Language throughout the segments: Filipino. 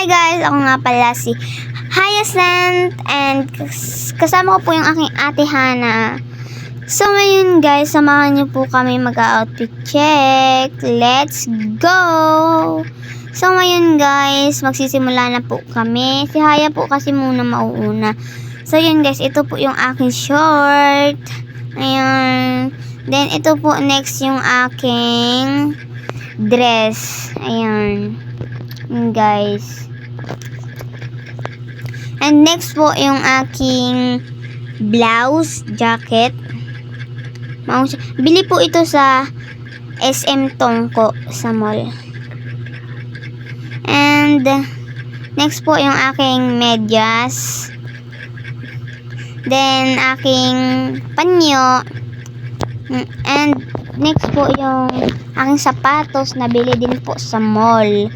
guys, ako nga pala si Hyacinth and kasama ko po yung aking ate Hana. So ngayon guys, samahan niyo po kami mag-outfit check. Let's go! So ngayon guys, magsisimula na po kami. Si Haya po kasi muna mauuna. So yun guys, ito po yung aking short. Ayan. Then ito po next yung aking dress. Ayan. Yun guys. And next po yung aking blouse, jacket. Bili po ito sa SM Tongko sa mall. And next po yung aking medyas. Then aking panyo. And next po yung aking sapatos na bili din po sa mall.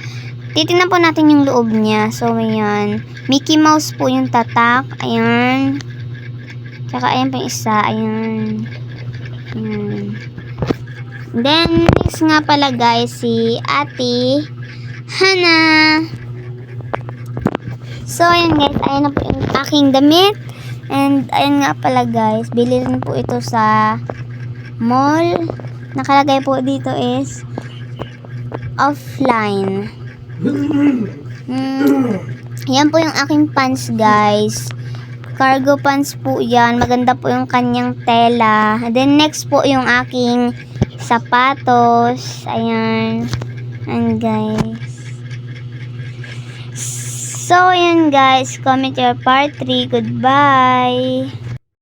Titingnan po natin yung loob niya. So ayan, Mickey Mouse po yung tatak. Ayan. Tsaka ayan pa yung isa. Ayan. Ayan. Then next nga pala guys, si Ate Hana. So ayan guys, ayan na po yung aking damit. And ayan nga pala guys, bili rin po ito sa mall. Nakalagay po dito is offline. Yan po yung aking pants guys. Cargo pants po yan. Maganda po yung kanyang tela. And then next po yung aking sapatos. Ayan. And guys. So ayan guys. Comment your part 3. Goodbye.